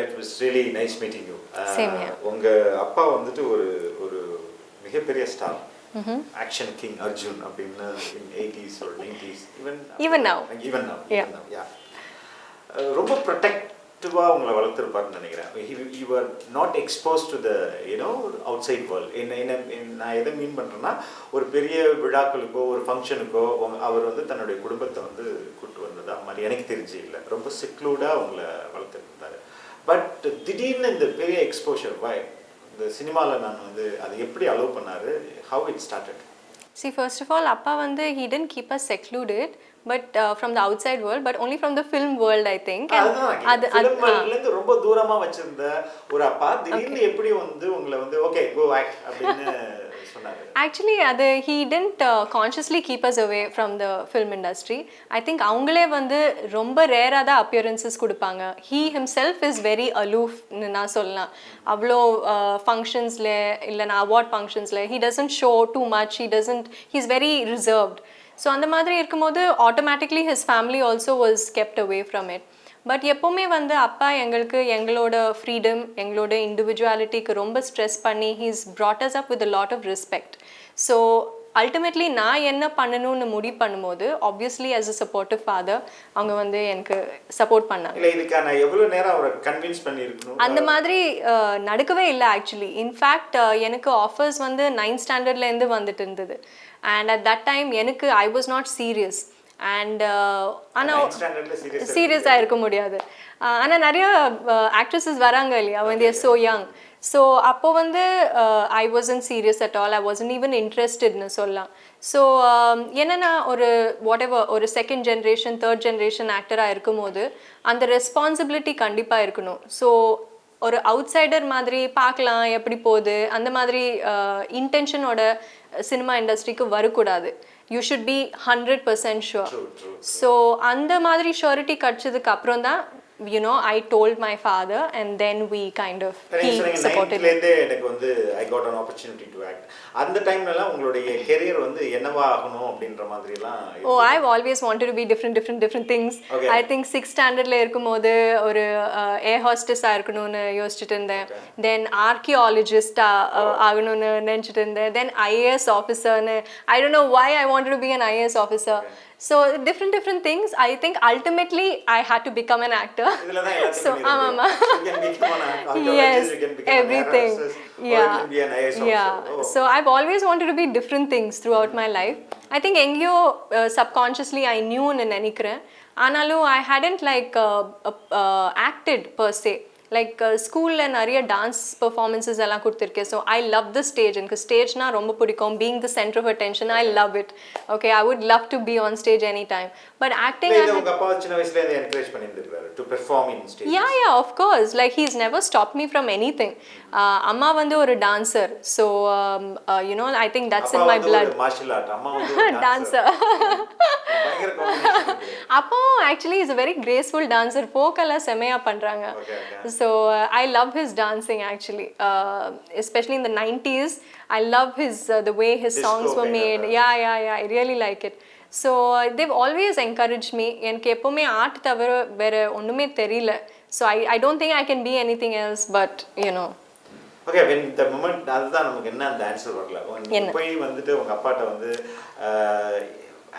it was really nice meeting you. Same here. உங்க அப்பா வந்துட்டு ஒரு மிகப்பெரிய ஸ்டார். Action King Arjun அப்படின்னு in 80s or 90s even now yeah ரொம்ப protectively உங்களை வளர்த்திருப்பாருன்னு நினைக்கிறேன். You were not exposed to the outside world. நான் எதை மீன் பண்றேன்னா ஒரு பெரிய விழாக்களுக்கோ ஒரு ஃபங்க்ஷனுக்கோ அவர் வந்து தன்னுடைய குடும்பத்தை வந்து கூட்டு வந்ததா மாதிரி எனக்கு தெரிஞ்சு இல்லை. ரொம்ப செக்லூடா உங்களை வளர்த்துருந்தாரு. பட் திடீர்னு இந்த பெரிய எக்ஸ்போஷர் இந்த சினிமாவில் நான் வந்து அதை எப்படி அலோவ் பண்ணாரு? How it started? See, first of all, Appa வந்து he didn't keep us secluded, but from the outside world, but only from the film world, I think. அது film worldல ரொம்ப தூரமா வச்சிருந்த ஒரு அப்பா திடீர்னு எப்படி வந்து உங்களை வந்து okay go act அப்படின்னு சொன்னாரு? Actually, he didn't consciously keep us away from the film industry. I think அவங்களே வந்து ரொம்ப ரேரா தான் appearances கொடுப்பாங்க. He himself is very aloof நான் சொல்லலாம். அவ்வளோ ஃபங்க்ஷன்ஸ்ல இல்லைனா award ஃபங்க்ஷன்ஸ்ல he doesn't show too much. He's very reserved. So அந்த மாதிரி இருக்கும்போது automatically his family also was kept away from it. But எப்போவுமே வந்து அப்பா எங்களோட ஃப்ரீடம் எங்களோட இண்டிவிஜுவாலிட்டிக்கு ரொம்ப ஸ்ட்ரெஸ் பண்ணி he's brought us up with a lot of respect. So ultimately நான் என்ன பண்ணணும்னு முடிவு பண்ணும்போது obviously as a supportive father அவங்க வந்து எனக்கு சப்போர்ட் பண்ணாங்க. இல்லை இதுக்கான எவ்வளோ நேரம் அவரை கன்வின்ஸ் பண்ணியிருக்கணும்? அந்த மாதிரி நடக்கவே இல்லை ஆக்சுவலி. இன்ஃபேக்ட் எனக்கு ஆஃபர்ஸ் வந்து 9th ஸ்டாண்டர்ட்லேருந்து வந்துட்டு இருந்தது. அண்ட் அட் தட் டைம் எனக்கு I was not serious. And ஆனால் சீரியஸாக இருக்க முடியாது. ஆனால் நிறைய ஆக்ட்ரஸஸ் வராங்க இல்லையா when they are so young. So அப்போ வந்து I wasn't serious at all. I wasn't even இன்ட்ரெஸ்டட்னு சொல்லலாம். ஸோ என்னென்னா ஒரு செகண்ட் ஜென்ரேஷன் தேர்ட் ஜென்ரேஷன் ஆக்டராக இருக்கும்போது அந்த ரெஸ்பான்சிபிலிட்டி கண்டிப்பாக இருக்கணும். ஸோ ஒரு அவுட் சைடர் மாதிரி பார்க்கலாம் எப்படி போகுது அந்த மாதிரி இன்டென்ஷனோட சினிமா இண்டஸ்ட்ரிக்கு வரக்கூடாது. You should be 100% sure. So அந்த மாதிரி ஷூரிட்டி கிடச்சதுக்கு அப்புறம் தான் I told my father and then we kind of he supported me. எனக்கு வந்து I got an opportunity to act. அந்த டைம்ல உங்களுடைய career வந்து என்னவா ஆகணும் அப்படின்ற மாதிரிலாம்? Oh, I've always wanted to be different things. Okay. I think 6th standardல இருக்கும்போது ஒரு air hostess இருக்கணும்னு யோசிச்சிட்டு இருந்தேன். Then archaeologist ஆகணும்னு நினைச்சிட்டு இருந்தேன். Then IAS officer. I don't know why I wanted to be an IAS officer. Okay. So different things. I think ultimately I had to become an actor. So you can become an archaeologist, yes, you can become everything. an artist, yeah. Or you can be an IAS officer. Yeah. Oh. So I've always wanted to be different things throughout my life. I think எங்கேயோ subconsciously I knew ன்னு நினைக்கிறேன். ஆனாலும் I hadn't like acted per se. Like ஸ்கூலில் நிறைய dance performances எல்லாம் கொடுத்துருக்கேன். So I love the stage. எனக்கு ஸ்டேஜ்னா ரொம்ப பிடிக்கும். Being the centre of attention I love it. Okay, I would love to be on stage any time. But acting yeah of course, like he's never stopped me from anything. அம்மா வந்து ஒரு dancer. So I think that's in my blood. Dancer. அப்போ actually is a very graceful dancer. folk எல்லாம் செமையா பண்றாங்க. So I love his dancing actually, especially in the 90s. I love the way his songs were made. Yeah, I really like it. So they've always encouraged me. எனக்கு எப்பவுமே art தவிர வேற ஒண்ணுமே தெரியல. So I don't think I can be anything else, but Okay, when the moment அதுதான் நமக்கு என்ன அந்த ஆன்சர் வரல. போய் வந்துட்டு உங்க அப்பாட்ட வந்து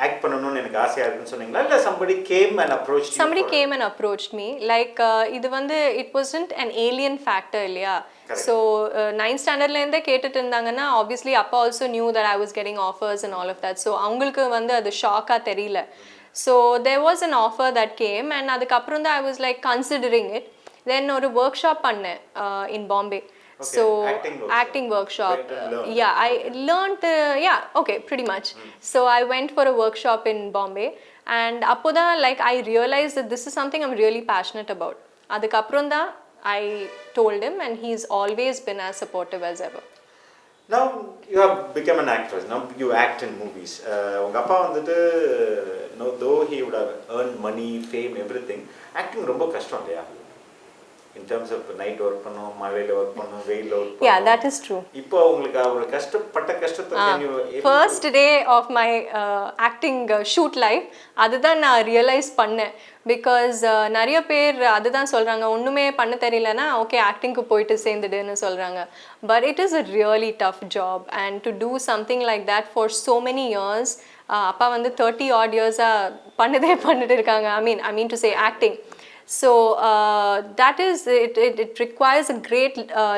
ஆக்ட் பண்ணணும்னு எனக்கு ஆசையா இருக்குன்னு சொன்னீங்களா? இல்ல somebody came and approached me like இது வந்து it wasn't an alien factor இல்லையா? So 9th ஸ்டாண்டர்ட்ல இருந்தே கேட்டுட்டு இருந்தாங்கன்னா obviously அப்பா also knew that I was getting offers and all of that. So அவங்களுக்கு வந்து அது ஷாக்கா தெரியல. So there was an offer that came and அதுக்கு அப்புறம் தான் I was like considering it. Then ஒரு workshop பண்ணேன் in Bombay. Okay, so acting workshop. Yeah, I learned pretty much. So I went for a workshop in Bombay and appoda like I realized that this is something I'm really passionate about. Adukapronda I told him and he's always been as supportive as ever. Now you have become an actress. Now you act in movies. Unga appa vandute though he would have earned money, fame, everything, acting romba kashtam illaya? in terms of night work பண்ணனும், மழையில work பண்ணனும், வெயில்ல work பண்ணனும். Yeah, that is true. இப்போ உங்களுக்கு ஒரு கஷ்டப்பட்ட கஷ்டத்தை first day of my acting shoot life அதுதான் நான் ரியலைஸ் பண்ணேன். பிகாஸ் நிறைய பேர் அதுதான் சொல்கிறாங்க, ஒன்றுமே பண்ண தெரியலனா ஓகே ஆக்டிங்க்கு போயிட்டு சேர்ந்துடுன்னு சொல்கிறாங்க. But it is a really tough job and to do something like that for so many years. அப்பா வந்து 30 odd years-ஆக பண்ணிட்டு இருக்காங்க. I mean to say acting. So that is it requires a great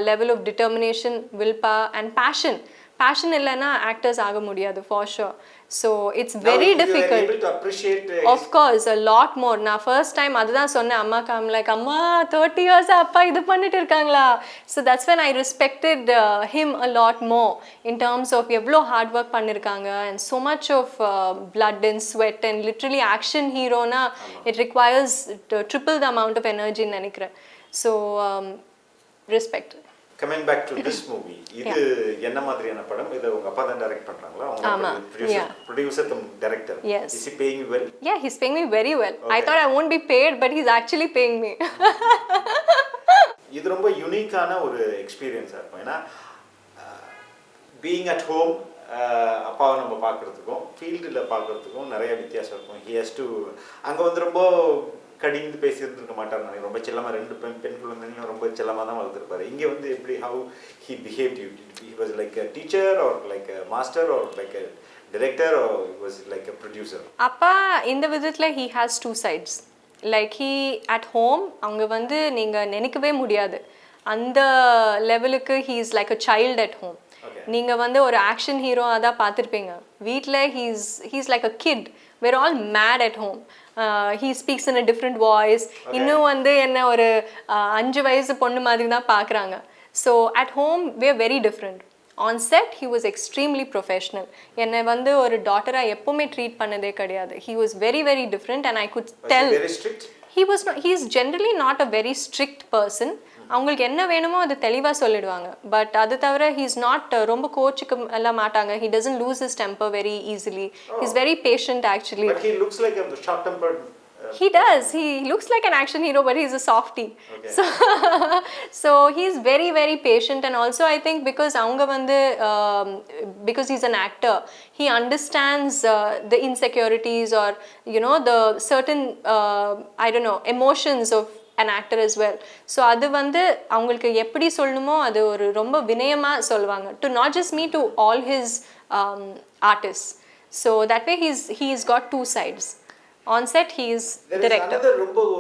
level of determination, willpower and passion இல்லைன்னா actors ஆக முடியாது for sure. So it's very difficult. You are able to appreciate of course a lot more. நான் first time அதுதான் சொன்னேன் அம்மாக்கு, I'm like அம்மா 30 years அப்பா இது பண்ணிட்டு இருக்காங்களா. So that's when I respected him a lot more in terms of எவ்வளோ hard work பண்ணிருக்காங்க and so much of blood and sweat and literally action hero na it requires triple the amount of energy நினைக்கிறேன். So respect. Coming back to this movie, இது என்ன மாதிரியான படம்? இது உங்க அப்பா தான் டைரக்ட் பண்றாங்களா? அவங்க producer cum director. Is he paying you well? Yeah, he's paying me very well. Okay. I thought I won't be paid, but he's actually paying me. இது ரொம்ப யூனிக்கான ஒரு எக்ஸ்பீரியன்ஸா இருக்கும். ஏன்னா பீயிங் அட் ஹோம் அப்பாவை நம்ம பார்க்குறதுக்கும் ஃபீல்டில் பார்க்குறதுக்கும் நிறைய வித்தியாசம் இருக்கும். he has to அங்கே வந்து ரொம்ப கடிந்து பேசி இருந்திருக்க மாட்டார். நான் ரொம்ப செல்லமாக ரெண்டு பெண் குழந்தைங்களும் ரொம்ப செல்லமாக தான் வளர்த்துருப்பாரு. இங்கே வந்து எப்படி how he behave you? He was like a teacher or like a master or like a director or was like a producer? அப்பா இந்த விதத்தில் he has two sides. Like he at home அவங்க வந்து நீங்கள் நினைக்கவே முடியாது அந்த லெவலுக்கு he is like a child at home. நீங்கள் வந்து ஒரு ஆக்ஷன் ஹீரோவாக தான் பார்த்துருப்பீங்க. வீட்டில் he's like a kid. We're all mad at home. He speaks in a different voice. இன்னும் வந்து என்ன ஒரு 5 வயசு பொண்ணு மாதிரி தான் பார்க்குறாங்க. So at home we are very different. On set he was extremely professional. என்னை வந்து ஒரு டாட்டராக எப்போவுமே ட்ரீட் பண்ணதே கிடையாது. He was very very different and I could tell. Was he very strict? He is generally not a very strict person. அவங்களுக்கு என்ன வேணுமோ அது தெளிவாக சொல்லிடுவாங்க. பட் அது தவிர he is not ரொம்ப கோச்சுக்கு எல்லாம் மாட்டாங்க. He doesn't lose his temper very easily. He's very patient actually. But he looks like a short-tempered. He does. He looks like an action hero, but he's a softie. Okay. So he's very very patient and also I think because avanga vandu because he's an actor, he understands the insecurities or you know the certain I don't know emotions of an actor as well. So adu vandu avangalukku eppadi sollumo adu oru romba vinayama solvanga to not just me, to all his artists. So that way he's got two sides. On set he is director. There is another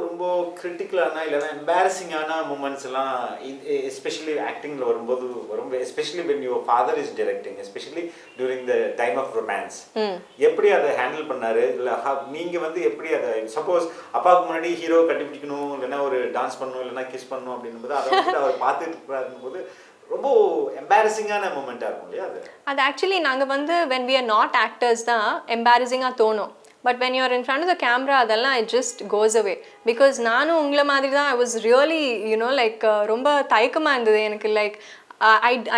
ரொம்ப கிரிட்டிக்கலான இல்லனா எம்பாரசிங்கான moments எல்லாம் especially actingல வரும்போது especially when your father is directing, especially during the time of romance. எப்படி அதை handle பண்ணாரு? இல்ல நீங்க வந்து எப்படி அதை சப்போஸ் அப்பாவுக்கு முன்னாடி ஹீரோ கட்டிப்பிடிக்கணும் இல்லனா ஒரு டான்ஸ் பண்ணணும் இல்லனா கிஸ் பண்ணணும் அப்படிங்கும்போது அதை வந்து அவர் பார்த்துட்டு இருக்காருங்கும்போது ரொம்ப எம்பாரசிங்கான மூமெண்டா இருக்கும் இல்லையா? அது ஆக்சுவலி நாங்கள் வந்து when we are not actors தான் எம்பாரசிங்காக தோணும். But when you're in front of the camera அதெல்லாம் it just goes away. Because நானும் உங்களை மாதிரி தான் I was really you know like ரொம்ப தயக்கமாக இருந்தது எனக்கு. Like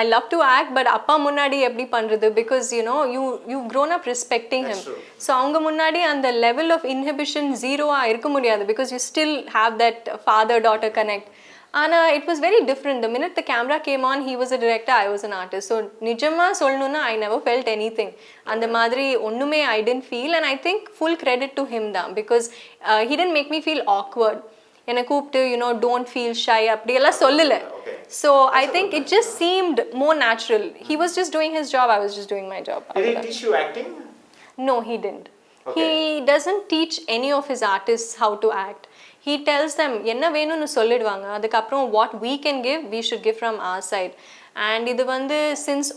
I love to act but அப்பா முன்னாடி எப்படி பண்ணுறது? Because you know you've grown up respecting him. So அவங்க முன்னாடி அந்த level of inhibition zero-ஆக இருக்க முடியாது. Because you still have that father-daughter connect. ஆனால் it was very different. The minute the camera came on, he was a director, I was an artist. So நிஜமாக சொல்லணுன்னா I never felt anything. அந்த மாதிரி ஒன்றுமே I didn't feel and I think full credit to him தான். Because he didn't make me feel awkward. என்னை கூப்பிட்டு you know don't feel shy அப்படியெல்லாம் சொல்லலை. So I think it just seemed more natural. He was just doing his job, I was just doing my job. Did he teach you acting? No, he didn't. He doesn't teach any of his artists how to act. He tells them என்ன வேணும்னு சொல்லிடுவாங்க. அதுக்கப்புறம் what we can give, we should give from our side. And இது வந்து since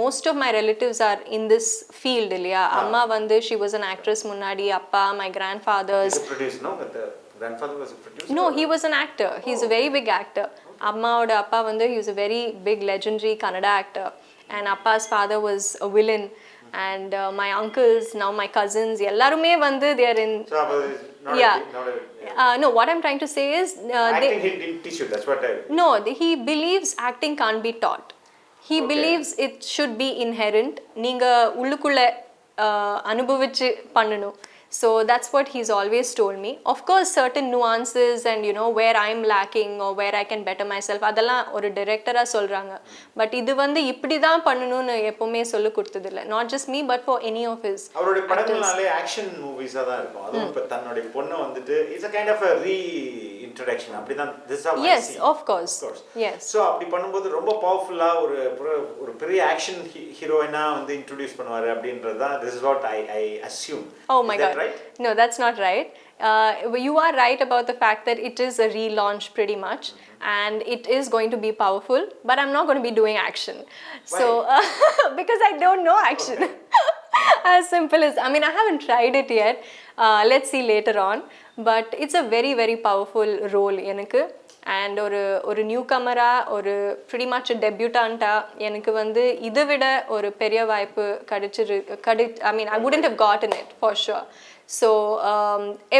most of my relatives are in this field இல்லையா? அம்மா வந்து she was an actress முன்னாடி, அப்பா, my grandfathers. He's a producer, no? But the grandfather was a producer? No, he was an actor. He's a very big actor. அம்மாவோட அப்பா வந்து he was a very big legendary Kannada actor. And appa's father was a villain. And my uncles, now my cousins, எல்லாருமே வந்து they are in. So no, what I'm trying to say is acting he didn't teach you, that's what I. No, he believes acting can't be taught. He believes it should be inherent. நீங்க உள்ளுக்குள்ள அனுபவிச்சு பண்ணணும். So that's what he's always told me. Of course, certain nuances and you know where I'm lacking or where I can better myself, adala ஒரு director-ஆ சொல்றாங்க. But இது வந்து இப்படி தான் பண்ணணும்னு எப்பவுமே சொல்லி கொடுத்தது இல்ல. Not just me but for any of his. அவருடைய படங்கள்னாலே ஆக்ஷன் மூவிஸா தான் இருக்கும். அதுவும் இப்ப தன்னுடைய பொண்ணு வந்துட்டு it's a kind of a reintroduction. அப்படிதான் this is how I see. Yes, of course. Yes. So அப்படி பண்ணும்போது ரொம்ப பவர்ஃபுல்லா ஒரு பெரிய ஆக்ஷன் ஹீரோயினா வந்து இன்ட்ரோ듀ce பண்ணுவாரு அப்படின்றதா this is what I assume. Oh my God. Right? No, that's not right. You are right about the fact that it is a relaunch pretty much, and it is going to be powerful, but I'm not going to be doing action. Why? So because I don't know action. Okay. As simple as, I mean, I haven't tried it yet. Let's see later on, but it's a very very powerful role எனக்கு. And ஒரு new camera ஒரு pretty much a debutant-ஆ எனக்கு வந்து இதை விட ஒரு பெரிய வாய்ப்பு I mean I wouldn't have gotten it for sure. So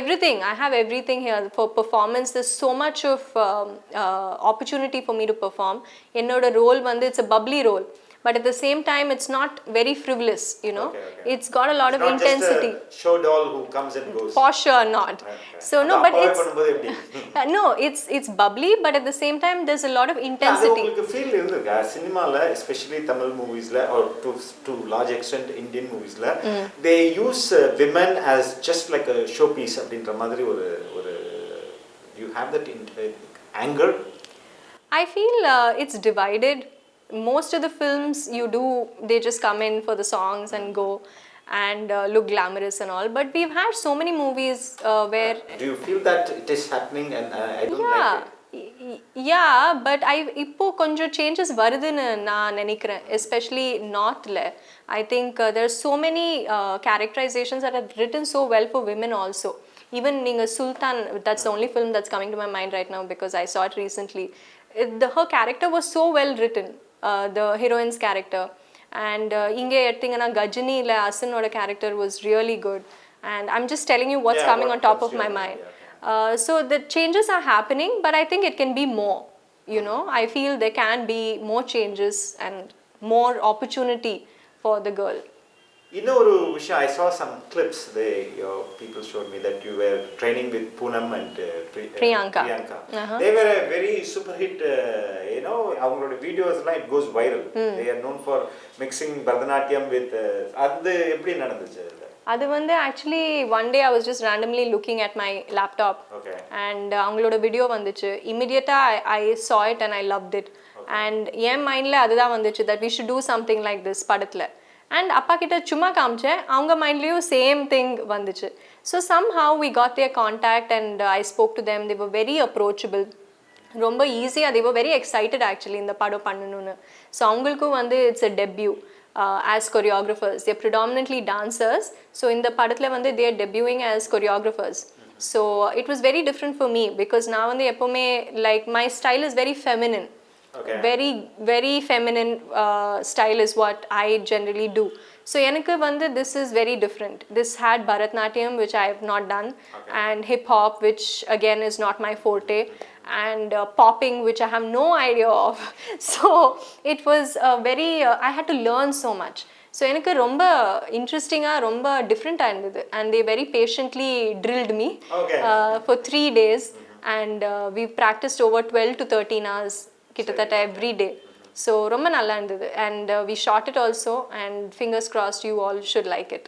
everything, I have everything here for performance. There's so much of opportunity for me to perform. என்னோட role வந்து it's a bubbly role, but at the same time it's not very frivolous, you know. Okay. It's got a lot of intensity. Not just a show doll who comes and goes. For sure not. Okay. So no, but it's no, it's bubbly, but at the same time there's a lot of intensity. உங்களுக்கு feel இருந்திருக்கா சினிமால, especially Tamil moviesல or to large extent Indian moviesல they use women as just like a showpiece அப்படின்ற மாதிரி ஒரு you have that anger? I feel it's divided. Most of the films you do, they just come in for the songs and go and look glamorous and all, but we've had so many movies where do you feel that it is happening and I don't like it? Yeah, but இப்போ கொஞ்சம் changes வருதுன்னு நான் நினைக்கிறேன், especially northல. I think there are so many characterizations that are written so well for women also. Even ninga Sultan, that's the only film that's coming to my mind right now because I saw it recently. Her character was so well written. The heroine's character, and inge ettingana Gajini la Asinoda character was really good, and I'm just telling you what's coming on top of my mind. So the changes are happening, but I think it can be more, you know. I feel there can be more changes and more opportunity for the girl. இன்னொரு விஷயம், I saw some clips, your people showed me that you were training with Poonam and Priyanka. They were a very super hit, you know, அவங்களோட videos எல்லாம் it goes viral. They are known for mixing Bharatanatyam with அது எப்படி நடந்துச்சு? அது வந்து actually one day I was just randomly looking at my laptop, and அவங்களோட video வந்துச்சு. Immediately I saw it and I loved it, and என் மைண்ட்ல அதுதான் வந்துச்சு that we should do something like this படத்துல. And அப்பா கிட்ட சும்மா காமிச்சேன், அவங்க மைண்ட்லேயும் சேம் திங் வந்துச்சு. So somehow we got their contact and I spoke to them. They were very approachable, ரொம்ப ஈஸியாக. they were very excited actually இந்த படம் பண்ணணும்னு. ஸோ அவங்களுக்கும் வந்து it's a debut as choreographers. They're predominantly dancers, so இந்த படத்தில் வந்து they are debuting as choreographers. So it was very different for me because நான் வந்து எப்போவுமே like my style is very feminine. Okay. Very very feminine style is what I generally do. So எனக்கு வந்து this is very different. This had Bharatanatyam, which I have not done, and hip hop, which again is not my forte, and popping, which I have no idea of. So it was very I had to learn so much. So எனக்கு ரொம்ப இன்ட்ரெஸ்டிங்காக ரொம்ப டிஃப்ரெண்ட்டாக இருந்தது, and they very patiently drilled me for 3 days, and we practiced over 12 to 13 hours கிட்டத்தட்ட every day. So ரொம்ப நல்லா இருந்தது, and we shot it also, and fingers crossed you all should like it.